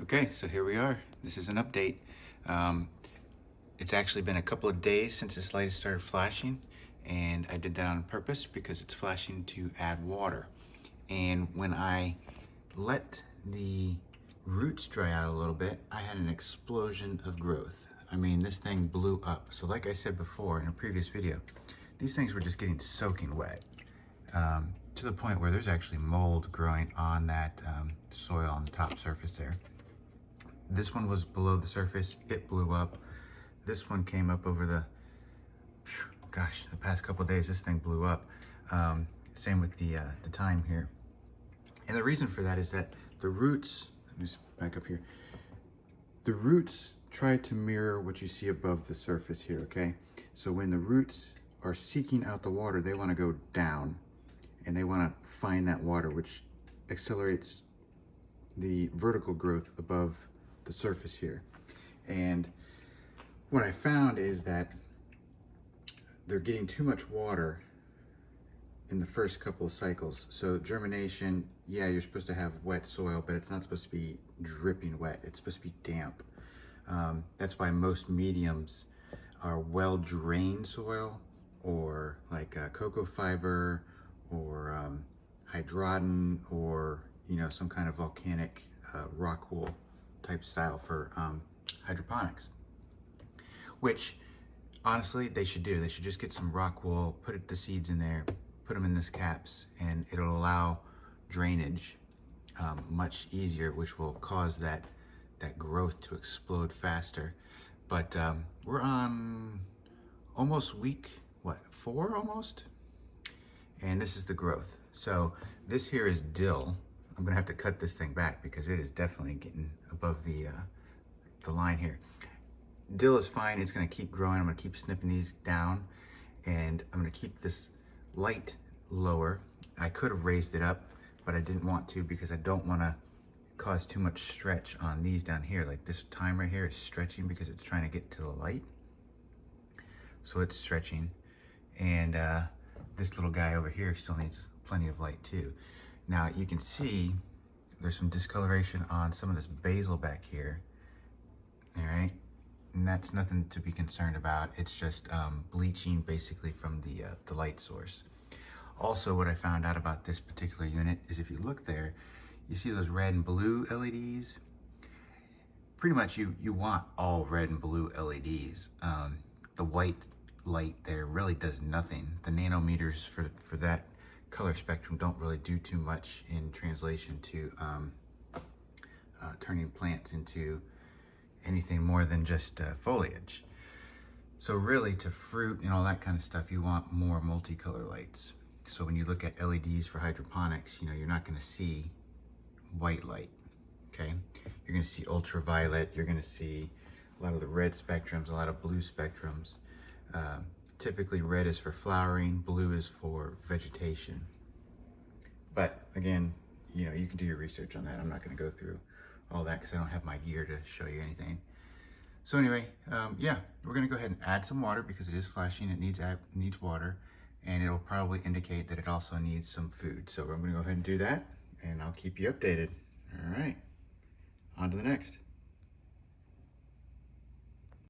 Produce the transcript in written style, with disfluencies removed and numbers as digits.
Okay, so here we are. This is an update. It's actually been a couple of days since this light has started flashing, and I did that on purpose because it's flashing to add water. And when I let the roots dry out a little bit, I had an explosion of growth. I mean, this thing blew up. So like I said before in a previous video, these things were just getting soaking wet, to the point where there's actually mold growing on that soil on the top surface there. This one was below the surface, it blew up. This one came up over the past couple of days, this thing blew up. Same with the thyme here. And the reason for that is that the roots, let me just back up here. The roots try to mirror what you see above the surface here, okay? So when the roots are seeking out the water, they want to go down and they want to find that water, which accelerates the vertical growth above the surface here. And what I found is that they're getting too much water in the first couple of cycles. So germination, yeah, you're supposed to have wet soil, but it's not supposed to be dripping wet. It's supposed to be damp. That's why most mediums are well-drained soil, or like cocoa fiber, or hydrodon, or some kind of volcanic rock wool type style for hydroponics, which honestly they should do. They should just get some rock wool, put the seeds in there, put them in this caps, and it'll allow drainage much easier, which will cause that growth to explode faster. But we're on almost week 4 almost, and this is the growth. So this here is dill. I'm gonna have to cut this thing back because it is definitely getting above the line here. Dill is fine, it's gonna keep growing. I'm gonna keep snipping these down, and I'm gonna keep this light lower. I could have raised it up, but I didn't want to because I don't wanna cause too much stretch on these down here. Like this thyme right here is stretching because it's trying to get to the light. So it's stretching. And this little guy over here still needs plenty of light too. Now you can see there's some discoloration on some of this basil back here. All right, and that's nothing to be concerned about. It's just bleaching basically from the light source. Also, what I found out about this particular unit is if you look there, you see those red and blue LEDs. Pretty much you want all red and blue LEDs. The white light there really does nothing. The nanometers for that color spectrum don't really do too much in translation to turning plants into anything more than just foliage. So really, to fruit and all that kind of stuff, you want more multicolor lights. So when you look at LEDs for hydroponics, you're not going to see white light, okay? You're going to see ultraviolet, you're going to see a lot of the red spectrums, a lot of blue spectrums. Typically red is for flowering, blue is for vegetation. But again, you can do your research on that. I'm not going to go through all that because I don't have my gear to show you anything. So anyway, yeah, we're going to go ahead and add some water because it is flashing. It needs water, and it'll probably indicate that it also needs some food. So I'm going to go ahead and do that, and I'll keep you updated. All right, on to the next.